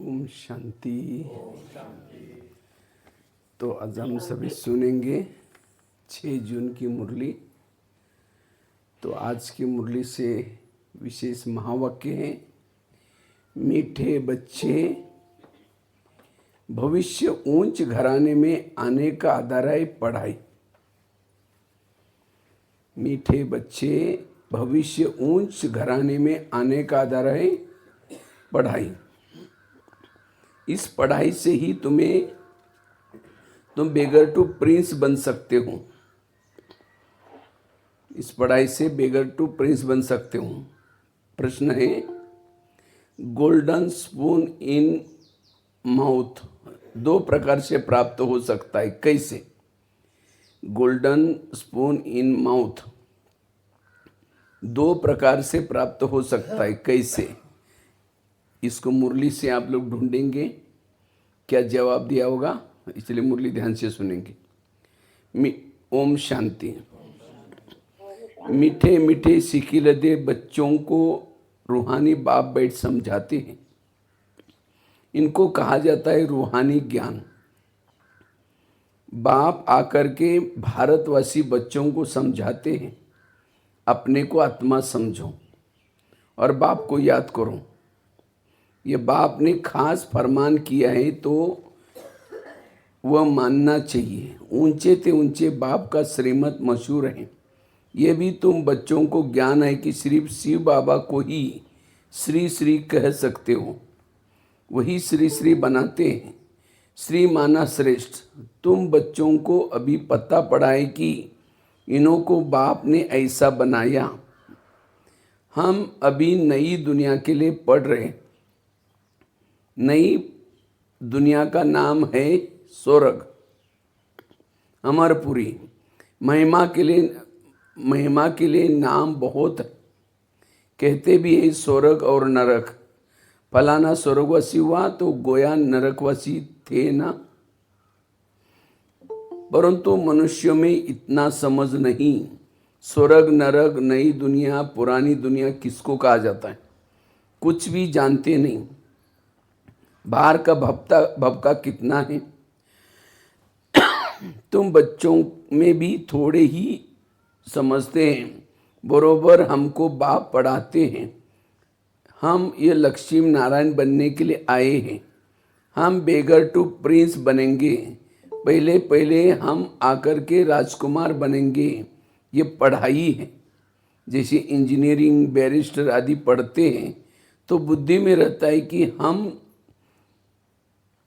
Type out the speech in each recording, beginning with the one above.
ओम शांति। तो आज हम सभी सुनेंगे 6 जून की मुरली। तो आज की मुरली से विशेष महावाक्य है, मीठे बच्चे, भविष्य ऊंच घराने में आने का आधार है पढ़ाई। मीठे बच्चे, भविष्य ऊंच घराने में आने का आधार है पढ़ाई। इस पढ़ाई से ही तुम बेगर टू प्रिंस बन सकते हो। इस पढ़ाई से बेगर टू प्रिंस बन सकते हो। प्रश्न है, गोल्डन स्पून इन माउथ 2 प्रकार से प्राप्त हो सकता है, कैसे? गोल्डन स्पून इन माउथ 2 प्रकार से प्राप्त हो सकता है, कैसे? इसको मुरली से आप लोग ढूंढेंगे क्या जवाब दिया होगा, इसलिए मुरली ध्यान से सुनेंगे। ओम शांति। मीठे मीठे सिकिलदे बच्चों को रूहानी बाप बैठ समझाते हैं। इनको कहा जाता है रूहानी ज्ञान। बाप आकर के भारतवासी बच्चों को समझाते हैं, अपने को आत्मा समझो और बाप को याद करो। ये बाप ने खास फरमान किया है तो वह मानना चाहिए। ऊंचे ते ऊंचे बाप का श्रीमत मशहूर है। ये भी तुम बच्चों को ज्ञान है कि सिर्फ शिव बाबा को ही श्री श्री कह सकते हो, वही श्री श्री बनाते हैं। श्री माना श्रेष्ठ। तुम बच्चों को अभी पता पड़ा है कि इन्हों को बाप ने ऐसा बनाया। हम अभी नई दुनिया के लिए पढ़ रहे। नई दुनिया का नाम है स्वर्ग, अमरपुरी। महिमा के लिए नाम बहुत है। कहते भी है स्वर्ग और नरक। फलाना स्वर्गवासी हुआ तो गोया नरकवासी थे ना। परंतु मनुष्यों में इतना समझ नहीं। स्वर्ग नरक, नई दुनिया, पुरानी दुनिया किसको कहा जाता है, कुछ भी जानते नहीं। बाहर का भपका कितना है। तुम बच्चों में भी थोड़े ही समझते हैं। बरोबर हमको बाप पढ़ाते हैं। हम ये लक्ष्मी नारायण बनने के लिए आए हैं। हम बेगर टू प्रिंस बनेंगे। पहले हम आकर के राजकुमार बनेंगे। ये पढ़ाई है। जैसे इंजीनियरिंग, बैरिस्टर आदि पढ़ते हैं तो बुद्धि में रहता है कि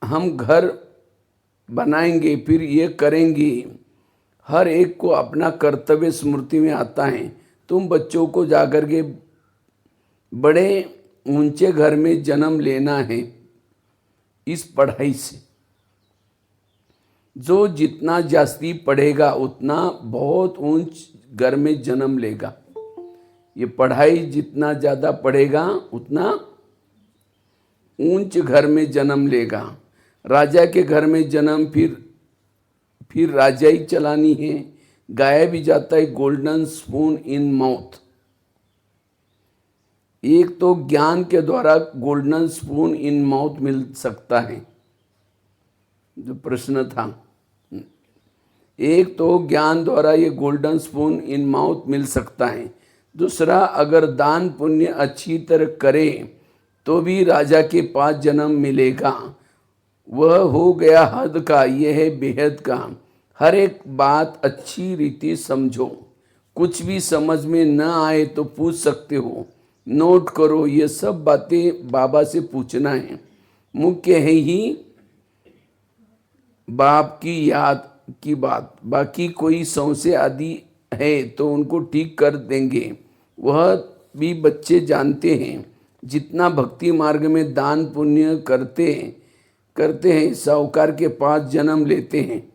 हम घर बनाएंगे, फिर ये करेंगे। हर एक को अपना कर्तव्य स्मृति में आता है। तुम बच्चों को जाकर के बड़े ऊंचे घर में जन्म लेना है इस पढ़ाई से। जो जितना जास्ती पढ़ेगा उतना बहुत ऊंच घर में जन्म लेगा। ये पढ़ाई जितना ज़्यादा पढ़ेगा उतना ऊंच घर में जन्म लेगा। राजा के घर में जन्म, फिर राजा ही चलानी है। गाया भी जाता है गोल्डन स्पून इन माउथ। एक तो ज्ञान के द्वारा गोल्डन स्पून इन माउथ मिल सकता है, जो प्रश्न था। एक तो ज्ञान द्वारा ये गोल्डन स्पून इन माउथ मिल सकता है। दूसरा, अगर दान पुण्य अच्छी तरह करे तो भी राजा के पास जन्म मिलेगा। वह हो गया हद का, यह है बेहद का। हर एक बात अच्छी रीति समझो। कुछ भी समझ में न आए तो पूछ सकते हो, नोट करो। ये सब बातें बाबा से पूछना है। मुख्य है ही बाप की याद की बात। बाकी कोई संशय आदि है तो उनको ठीक कर देंगे। वह भी बच्चे जानते हैं। जितना भक्ति मार्ग में दान पुण्य करते हैं साहूकार के पास जन्म लेते हैं।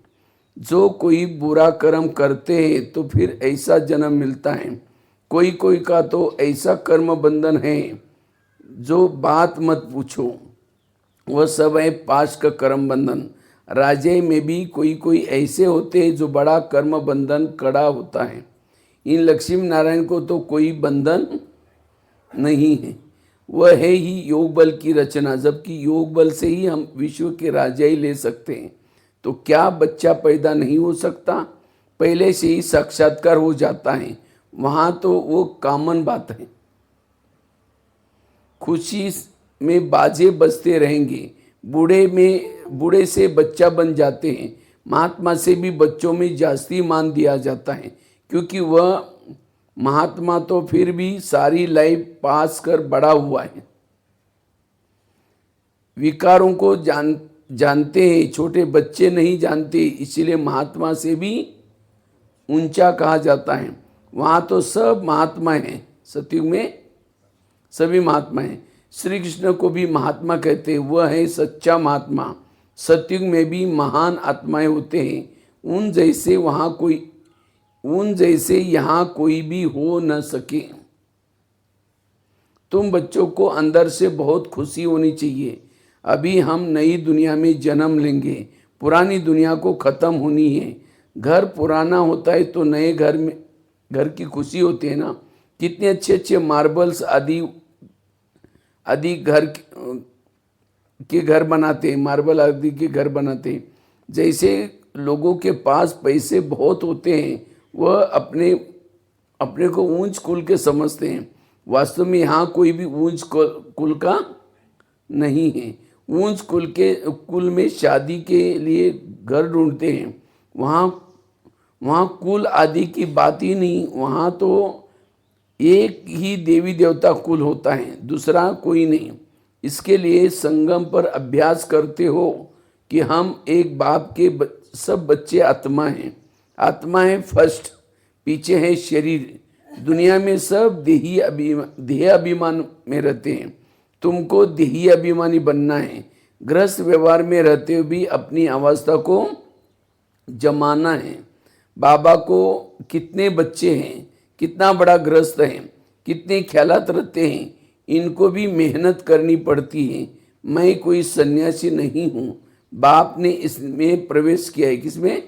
जो कोई बुरा कर्म करते हैं तो फिर ऐसा जन्म मिलता है। कोई का तो ऐसा कर्म बंधन है जो बात मत पूछो। वह सब है पाश का कर्म बंधन। राजे में भी कोई ऐसे होते हैं जो बड़ा कर्म बंधन कड़ा होता है। इन लक्ष्मी नारायण को तो कोई बंधन नहीं है। वह है ही योग बल की रचना, जबकि योग बल से ही हम विश्व के राजा ही ले सकते हैं। तो क्या बच्चा पैदा नहीं हो सकता? पहले से ही साक्षात्कार हो जाता है, वहाँ तो वो कॉमन बात है। खुशी में बाजे बजते रहेंगे, बूढ़े से बच्चा बन जाते हैं। महात्मा से भी बच्चों में जास्ती मान दिया जाता है, क्योंकि वह महात्मा तो फिर भी सारी लाइफ पास कर बड़ा हुआ है। विकारों को जानते हैं, छोटे बच्चे नहीं जानते, इसलिए महात्मा से भी ऊंचा कहा जाता है। वहाँ तो सब महात्मा हैं, सतयुग में सभी महात्मा हैं। श्री कृष्ण को भी महात्मा कहते हैं, वह है सच्चा महात्मा। सतयुग में भी महान आत्माएं होते हैं, उन जैसे यहाँ कोई भी हो न सके। तुम बच्चों को अंदर से बहुत खुशी होनी चाहिए। अभी हम नई दुनिया में जन्म लेंगे, पुरानी दुनिया को ख़त्म होनी है। घर पुराना होता है तो नए घर की खुशी होती है ना। कितने अच्छे अच्छे मार्बल्स आदि घर बनाते हैं, मार्बल आदि के घर बनाते हैं। जैसे लोगों के पास पैसे बहुत होते हैं, वह अपने को ऊंच कुल के समझते हैं। वास्तव में यहाँ कोई भी ऊंच कुल का नहीं है। ऊंच कुल में शादी के लिए घर ढूंढते हैं। वहाँ कुल आदि की बात ही नहीं। वहाँ तो एक ही देवी देवता कुल होता है, दूसरा कोई नहीं। इसके लिए संगम पर अभ्यास करते हो कि हम एक बाप के सब बच्चे आत्मा हैं। आत्मा है फर्स्ट, पीछे है शरीर। दुनिया में सब देही अभिमान में रहते हैं। तुमको देही अभिमानी बनना है। गृहस्थ व्यवहार में रहते हुए भी अपनी अवस्था को जमाना है। बाबा को कितने बच्चे हैं, कितना बड़ा गृहस्थ है, कितने ख्यालात रहते हैं, इनको भी मेहनत करनी पड़ती है। मैं कोई सन्यासी नहीं हूँ। बाप ने इसमें प्रवेश किया है। किसमें?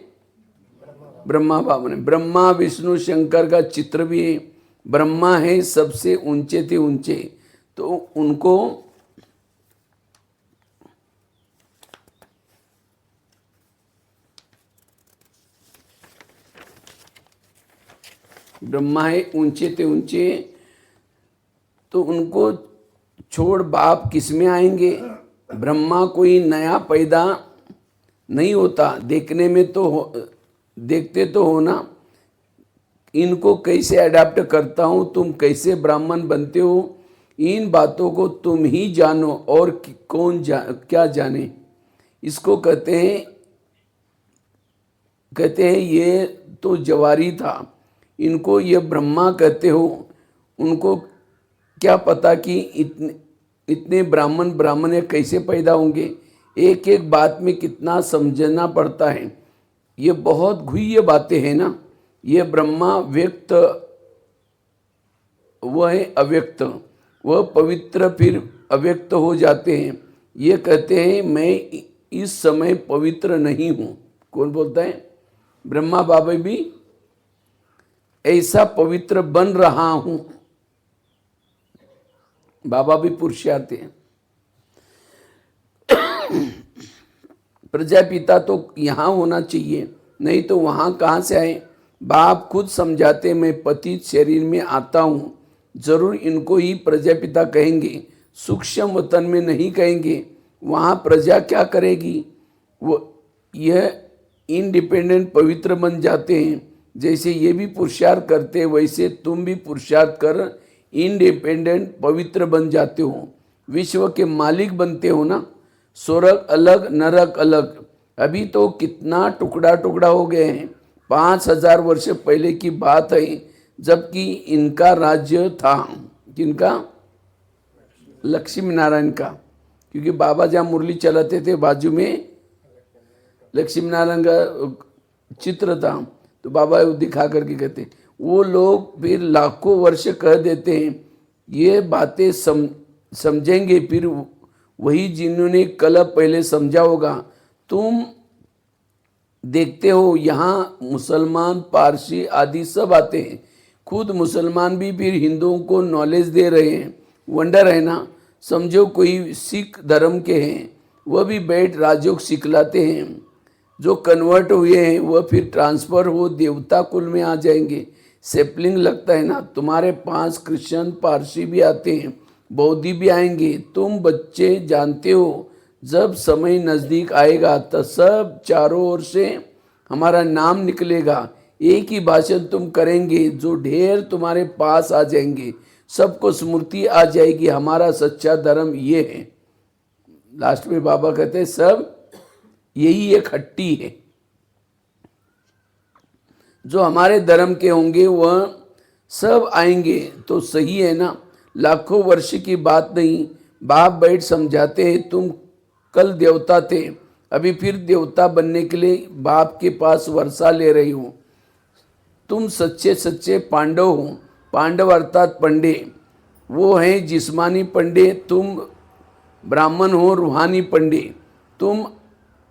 ब्रह्मा बाबा ने। ब्रह्मा विष्णु शंकर का चित्र भी है। ब्रह्मा है सबसे ऊंचे थे ऊंचे, तो उनको ब्रह्मा है ऊंचे थे ऊंचे, तो उनको छोड़ बाप किस में आएंगे? ब्रह्मा कोई नया पैदा नहीं होता। देखने में तो देखते तो हो ना, इनको कैसे अडेप्ट करता हूँ, तुम कैसे ब्राह्मण बनते हो, इन बातों को तुम ही जानो और क्या जाने। इसको कहते हैं ये तो जवारी था, इनको ये ब्रह्मा कहते हो। उनको क्या पता कि इतने ब्राह्मण कैसे पैदा होंगे। एक एक बात में कितना समझना पड़ता है। ये बहुत गुह्य बातें हैं ना। ये ब्रह्मा व्यक्त, वह है अव्यक्त, वह पवित्र फिर अव्यक्त हो जाते हैं। ये कहते हैं मैं इस समय पवित्र नहीं हूँ। कौन बोलता है? ब्रह्मा बाबा भी ऐसा पवित्र बन रहा हूँ। बाबा भी पुरुषार्थी हैं। प्रजापिता तो यहाँ होना चाहिए, नहीं तो वहाँ कहाँ से आए? बाप खुद समझाते मैं पतित शरीर में आता हूँ। जरूर इनको ही प्रजापिता कहेंगे, सूक्ष्म वतन में नहीं कहेंगे। वहाँ प्रजा क्या करेगी? वो यह इंडिपेंडेंट पवित्र बन जाते हैं। जैसे ये भी पुरुषार्थ करते, वैसे तुम भी पुरुषार्थ कर इंडिपेंडेंट पवित्र बन जाते हो। विश्व के मालिक बनते हो ना। स्वर्ग अलग, नरक अलग। अभी तो कितना टुकड़ा टुकड़ा हो गए हैं। 5000 वर्ष पहले की बात है, जबकि इनका राज्य था। किनका? लक्ष्मी नारायण का। क्योंकि बाबा जहाँ मुरली चलाते थे बाजू में लक्ष्मी नारायण का चित्र था, तो बाबा दिखा करके कहते, वो लोग फिर लाखों वर्ष कह देते हैं। ये बातें समझेंगे फिर वही जिन्होंने कल पहले समझा होगा। तुम देखते हो यहाँ मुसलमान, पारसी आदि सब आते हैं। खुद मुसलमान भी फिर हिंदुओं को नॉलेज दे रहे हैं। वंडर है ना। समझो कोई सिख धर्म के हैं, वह भी बैठ राजयोग सिखलाते हैं। जो कन्वर्ट हुए हैं वह फिर ट्रांसफ़र हो देवता कुल में आ जाएंगे। सेपलिंग लगता है ना। तुम्हारे पास क्रिश्चियन पारसी भी आते हैं, बौद्धि भी आएंगे। तुम बच्चे जानते हो जब समय नज़दीक आएगा तो सब चारों ओर से हमारा नाम निकलेगा। एक ही भाषण तुम करेंगे, जो ढेर तुम्हारे पास आ जाएंगे, सबको स्मृति आ जाएगी हमारा सच्चा धर्म ये है। लास्ट में बाबा कहते हैं सब यही एक हट्टी है। जो हमारे धर्म के होंगे वह सब आएंगे तो सही है ना। लाखों वर्ष की बात नहीं। बाप बैठ समझाते हैं तुम कल देवता थे, अभी फिर देवता बनने के लिए बाप के पास वर्षा ले रही हो। तुम सच्चे सच्चे पांडव हो। पांडव अर्थात पंडे, वो हैं जिस्मानी पंडे। तुम ब्राह्मण हो, रूहानी पंडे। तुम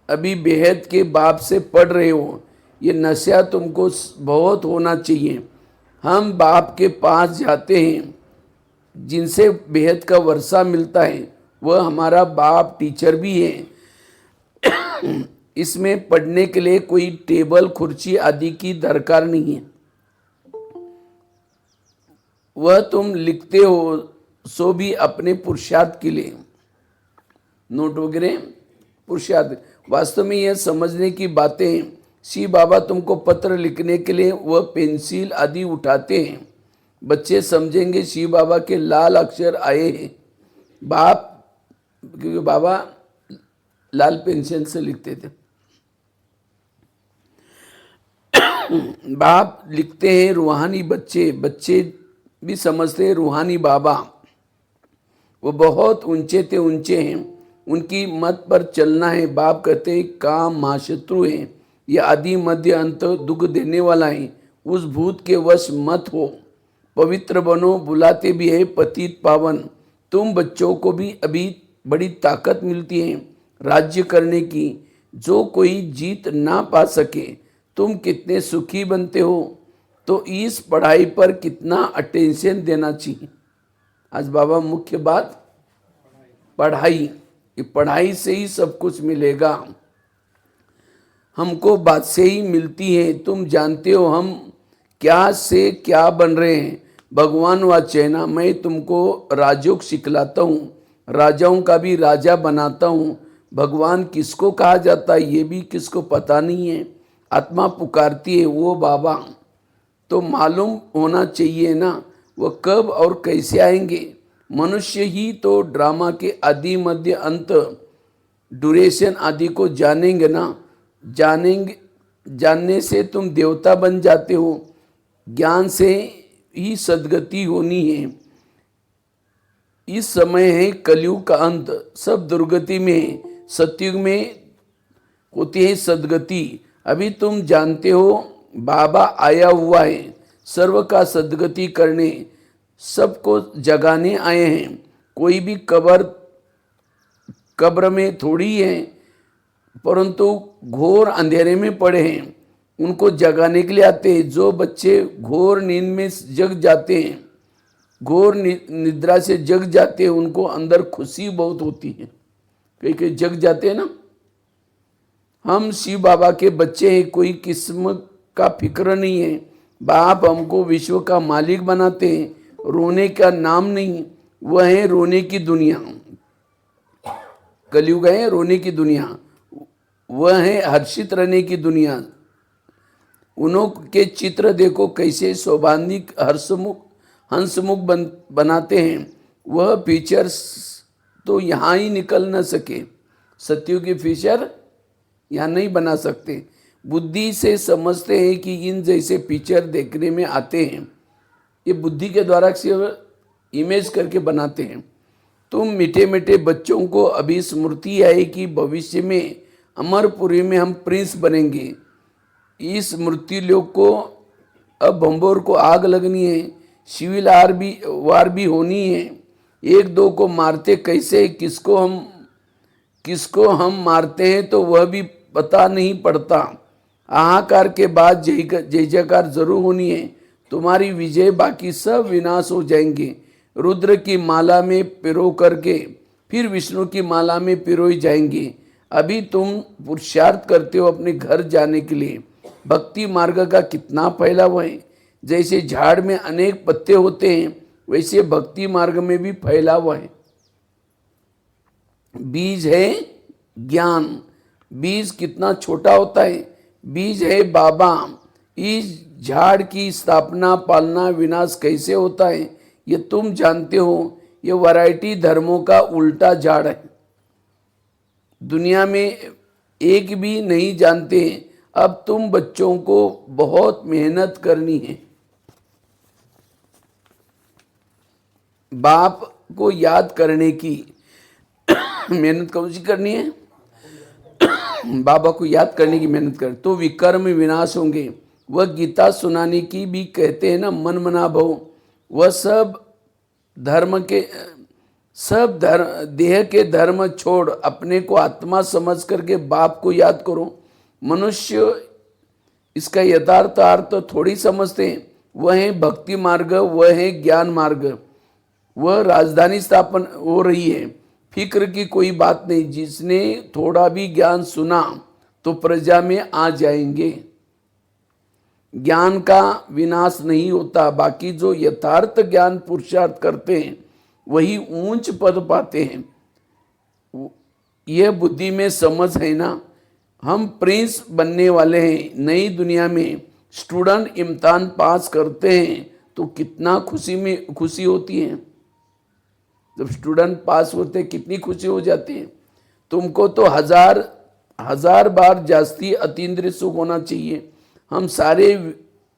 अभी बेहद के बाप से पढ़ रहे हो। ये नशा तुमको बहुत होना चाहिए। हम बाप के पास जाते हैं, जिनसे बेहद का वर्षा मिलता है, वह हमारा बाप टीचर भी है। इसमें पढ़ने के लिए कोई टेबल कुर्सी आदि की दरकार नहीं है। वह तुम लिखते हो सो भी अपने पुरुषार्थ के लिए, नोट वगैरह पुरुषार्थ। वास्तव में यह समझने की बातें, शिव बाबा तुमको पत्र लिखने के लिए वह पेंसिल आदि उठाते हैं। बच्चे समझेंगे शिव बाबा के लाल अक्षर आए हैं। बाप, क्योंकि बाबा लाल पेंसिल से लिखते थे। बाप लिखते हैं रूहानी बच्चे, बच्चे भी समझते हैं रूहानी बाबा। वो बहुत ऊंचे थे, ऊंचे हैं, उनकी मत पर चलना है। बाप कहते हैं काम महाशत्रु है, ये आदि मध्य अंत दुख देने वाला है। उस भूत के वश मत हो, पवित्र बनो। बुलाते भी है पतित पावन। तुम बच्चों को भी अभी बड़ी ताकत मिलती है राज्य करने की, जो कोई जीत ना पा सके। तुम कितने सुखी बनते हो, तो इस पढ़ाई पर कितना अटेंशन देना चाहिए। आज बाबा मुख्य बात पढ़ाई, कि पढ़ाई से ही सब कुछ मिलेगा। हमको बात से ही मिलती है। तुम जानते हो हम क्या से क्या बन रहे हैं। भगवान वाच्य है ना। मैं तुमको राजयोग सिखलाता हूँ, राजाओं का भी राजा बनाता हूँ। भगवान किसको कहा जाता है ये भी किसको पता नहीं है। आत्मा पुकारती है वो बाबा, तो मालूम होना चाहिए ना वो कब और कैसे आएंगे। मनुष्य ही तो ड्रामा के आदि मध्य अंत ड्यूरेशन आदि को जानेंगे ना। जानने से तुम देवता बन जाते हो। ज्ञान से ही सद्गति होनी है। इस समय है कलयुग का अंत, सब दुर्गति में है। सतयुग में होती है सद्गति। अभी तुम जानते हो बाबा आया हुआ है सर्व का सद्गति करने, सबको जगाने आए हैं। कोई भी कब्र में थोड़ी है, परंतु घोर अंधेरे में पड़े हैं, उनको जगाने के लिए आते हैं। जो बच्चे घोर नींद में जग जाते हैं, घोर निद्रा से जग जाते हैं, उनको अंदर खुशी बहुत होती है। कई कई जग जाते हैं ना। हम शिव बाबा के बच्चे हैं, कोई किस्म का फिक्र नहीं है। बाप हमको विश्व का मालिक बनाते हैं। रोने का नाम नहीं, वह है रोने की दुनिया। कलयुग है रोने की दुनिया, वह है हर्षित रहने की दुनिया। उन्हों के चित्र देखो कैसे सौभानिक हंसमुख बनाते हैं। वह फीचर्स तो यहाँ ही निकल न सके। सत्युग के फीचर यहाँ नहीं बना सकते। बुद्धि से समझते हैं कि इन जैसे पिक्चर देखने में आते हैं, ये बुद्धि के द्वारा सिर्फ इमेज करके बनाते हैं। तुम मीठे मीठे बच्चों को अभी स्मृति आई कि भविष्य में अमरपुरी में हम प्रिंस बनेंगे। इस मृत्यु लोक को अब भंबोर को आग लगनी है, सिविल वार भी होनी है। एक दो को मारते कैसे, किसको हम मारते हैं तो वह भी पता नहीं पड़ता। हाहाकार के बाद जय जयकार जरूर होनी है। तुम्हारी विजय, बाकी सब विनाश हो जाएंगे। रुद्र की माला में पिरो करके फिर विष्णु की माला में पिरोई जाएंगे। अभी तुम पुरुषार्थ करते हो अपने घर जाने के लिए। भक्ति मार्ग का कितना फैलाव है। जैसे झाड़ में अनेक पत्ते होते हैं वैसे भक्ति मार्ग में भी फैलाव है। बीज है ज्ञान। बीज कितना छोटा होता है। बीज है बाबा। इस झाड़ की स्थापना पालना विनाश कैसे होता है ये तुम जानते हो। ये वैरायटी धर्मों का उल्टा झाड़ है। दुनिया में एक भी नहीं जानते। अब तुम बच्चों को बहुत मेहनत करनी है। बाप को याद करने की मेहनत कौन सी करनी है। बाबा को याद करने की मेहनत कर तो विकर्म विनाश होंगे। वह गीता सुनाने की भी कहते हैं ना, मन मना भव। वह सब देह के धर्म छोड़ अपने को आत्मा समझ करके बाप को याद करो। मनुष्य इसका यथार्थ अर्थ थोड़ी समझते हैं। वह है भक्ति मार्ग, वह है ज्ञान मार्ग। वह राजधानी स्थापन हो रही है। फिक्र की कोई बात नहीं। जिसने थोड़ा भी ज्ञान सुना तो प्रजा में आ जाएंगे। ज्ञान का विनाश नहीं होता। बाकी जो यथार्थ ज्ञान पुरुषार्थ करते हैं वही ऊंच पद पाते हैं। यह बुद्धि में समझ है ना। हम प्रिंस बनने वाले हैं। नई दुनिया में स्टूडेंट इम्तिहान पास करते हैं तो कितना खुशी होती है। जब स्टूडेंट पास होते हैं कितनी खुशी हो जाती है। तुमको तो हजार बार जास्ती अतीन्द्रिय सुख होना चाहिए। हम सारे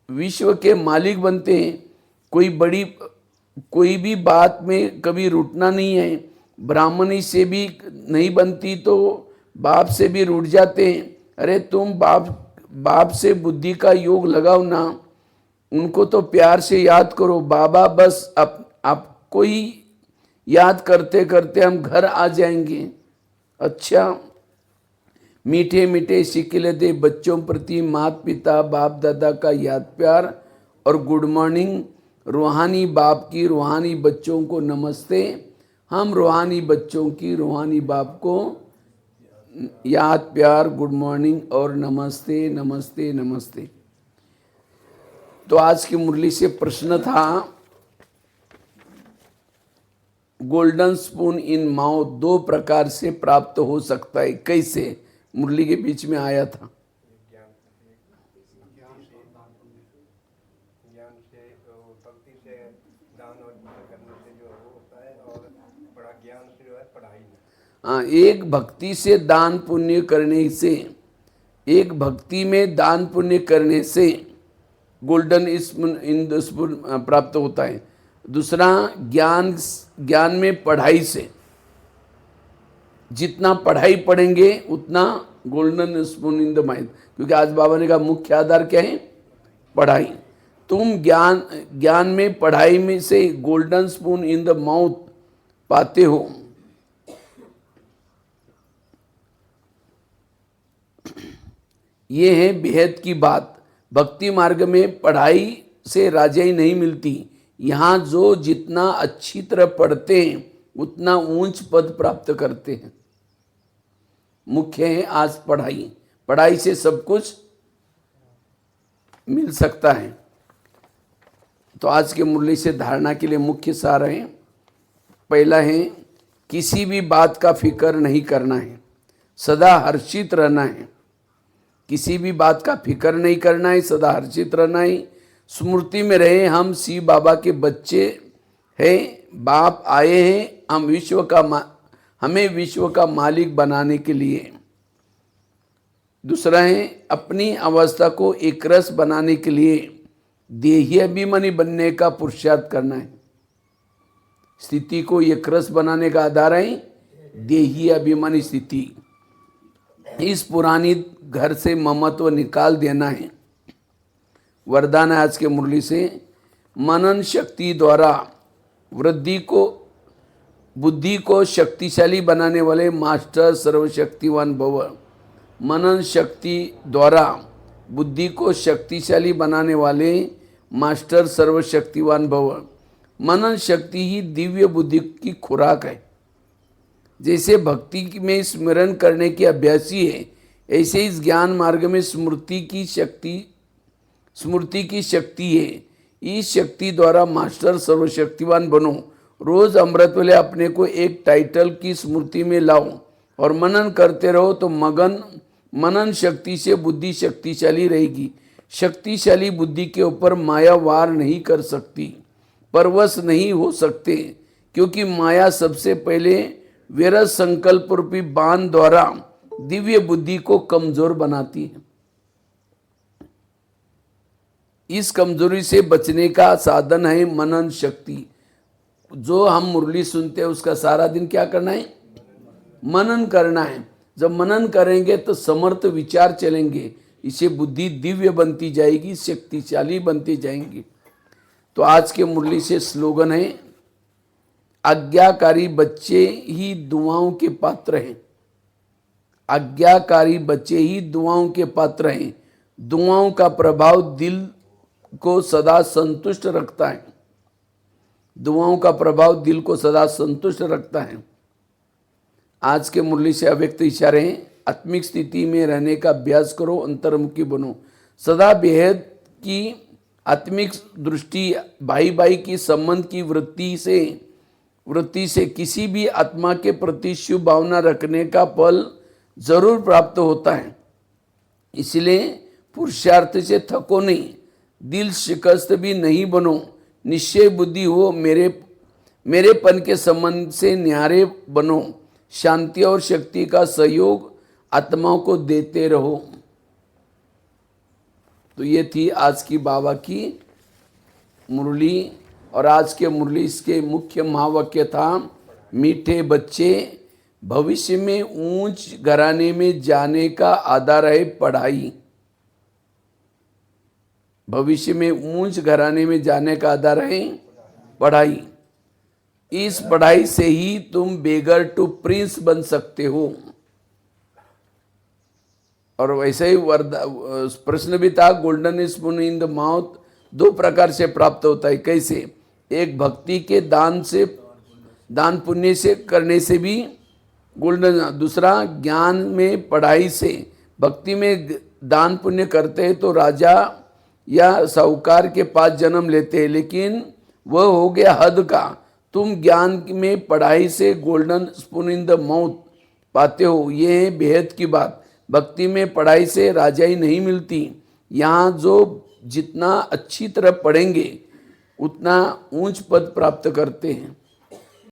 विश्व के मालिक बनते हैं। कोई भी बात में कभी रुठना नहीं है। ब्राह्मणी से भी नहीं बनती तो बाप से भी रूठ जाते हैं। अरे तुम बाप से बुद्धि का योग लगाओ ना। उनको तो प्यार से याद करो। बाबा बस आपको ही याद करते करते हम घर आ जाएंगे। अच्छा, मीठे मीठे सिक्के दे बच्चों प्रति माता पिता बाप दादा का याद प्यार और गुड मॉर्निंग। रूहानी बाप की रूहानी बच्चों को नमस्ते। हम रूहानी बच्चों की रूहानी बाप को याद प्यार गुड मॉर्निंग और नमस्ते नमस्ते नमस्ते। तो आज की मुरली से प्रश्न था, गोल्डन स्पून इन माउथ दो प्रकार से प्राप्त हो सकता है। कैसे? मुरली के बीच में आया था। हाँ, एक भक्ति से दान पुण्य करने से, एक भक्ति में दान पुण्य करने से golden spoon in the spoon प्राप्त होता है। दूसरा ज्ञान में पढ़ाई से, जितना पढ़ाई पढ़ेंगे उतना golden spoon in the mind. क्योंकि आज बाबा ने कहा मुख्य आधार क्या है? पढ़ाई। तुम ज्ञान में पढ़ाई में से golden spoon in the mouth पाते हो। ये है बेहद की बात। भक्ति मार्ग में पढ़ाई से राजाई नहीं मिलती। यहाँ जो जितना अच्छी तरह पढ़ते हैं उतना ऊंच पद प्राप्त करते हैं। मुख्य है आज पढ़ाई। पढ़ाई से सब कुछ मिल सकता है। तो आज के मुरली से धारणा के लिए मुख्य सार है। पहला है, किसी भी बात का फिक्र नहीं करना है, सदा हर्षित रहना है। किसी भी बात का फिक्र नहीं करना है, सदा हर्षित रहना है। स्मृति में रहे हम शिव बाबा के बच्चे हैं। बाप आए हैं हमें विश्व का मालिक बनाने के लिए। दूसरा है, अपनी अवस्था को एक रस बनाने के लिए देही अभिमानी बनने का पुरुषार्थ करना है। स्थिति को एक रस बनाने का आधार है देही अभिमानी स्थिति। इस पुरानी घर से ममत्व निकाल देना है। वरदान है आज के मुरली से, मनन शक्ति द्वारा बुद्धि को शक्तिशाली बनाने वाले मास्टर सर्वशक्तिवान भव। मनन शक्ति द्वारा बुद्धि को शक्तिशाली बनाने वाले मास्टर सर्वशक्तिवान भव। मनन शक्ति ही दिव्य बुद्धि की खुराक है। जैसे भक्ति में स्मरण करने की अभ्यासी है, ऐसे इस ज्ञान मार्ग में स्मृति की शक्ति है। इस शक्ति द्वारा मास्टर सर्वशक्तिवान बनो। रोज अमृत वेले अपने को एक टाइटल की स्मृति में लाओ और मनन करते रहो तो मनन शक्ति से बुद्धि शक्तिशाली रहेगी। शक्तिशाली बुद्धि के ऊपर माया वार नहीं कर सकती, परवश नहीं हो सकते, क्योंकि माया सबसे पहले विरत संकल्प रूपी बाण द्वारा दिव्य बुद्धि को कमजोर बनाती है। इस कमजोरी से बचने का साधन है मनन शक्ति। जो हम मुरली सुनते हैं उसका सारा दिन क्या करना है? मनन करना है। जब मनन करेंगे तो समर्थ विचार चलेंगे, इससे बुद्धि दिव्य बनती जाएगी, शक्तिशाली बनती जाएंगी। तो आज के मुरली से स्लोगन है, आज्ञाकारी बच्चे ही दुआओं के पात्र हैं। आज्ञाकारी बच्चे ही दुआओं के पात्र हैं। दुआओं का प्रभाव दिल को सदा संतुष्ट रखता है। दुआओं का प्रभाव दिल को सदा संतुष्ट रखता है। आज के मुरली से अव्यक्त इशारे हैं, आत्मिक स्थिति में रहने का अभ्यास करो, अंतर्मुखी बनो। सदा बेहद की आत्मिक दृष्टि, भाई भाई की संबंध की वृत्ति से किसी भी आत्मा के प्रति शुभ भावना रखने का फल जरूर प्राप्त होता है। इसलिए पुरुषार्थ से थको नहीं, दिल शिकस्त भी नहीं बनो। निश्चय बुद्धि हो, मेरेपन के संबंध से न्यारे बनो। शांति और शक्ति का सहयोग आत्माओं को देते रहो। तो ये थी आज की बाबा की मुरली। और आज के मुरली इसके मुख्य महावाक्य था, मीठे बच्चे, भविष्य में ऊंच घराने में जाने का आधार है पढ़ाई। भविष्य में ऊंच घराने में जाने का आधार है पढ़ाई। इस पढ़ाई से ही तुम बेगर टू प्रिंस बन सकते हो। और वैसे ही प्रश्न भी था, golden spoon in the mouth दो प्रकार से प्राप्त होता है। कैसे? एक भक्ति के दान पुण्य से करने से भी गोल्डन, दूसरा ज्ञान में पढ़ाई से। भक्ति में दान पुण्य करते हैं तो राजा या साहूकार के पास जन्म लेते हैं, लेकिन वह हो गया हद का। तुम ज्ञान में पढ़ाई से golden spoon in the mouth पाते हो, ये है बेहद की बात। भक्ति में पढ़ाई से राजाई नहीं मिलती। यहाँ जो जितना अच्छी तरह पढ़ेंगे उतना ऊंच पद प्राप्त करते हैं।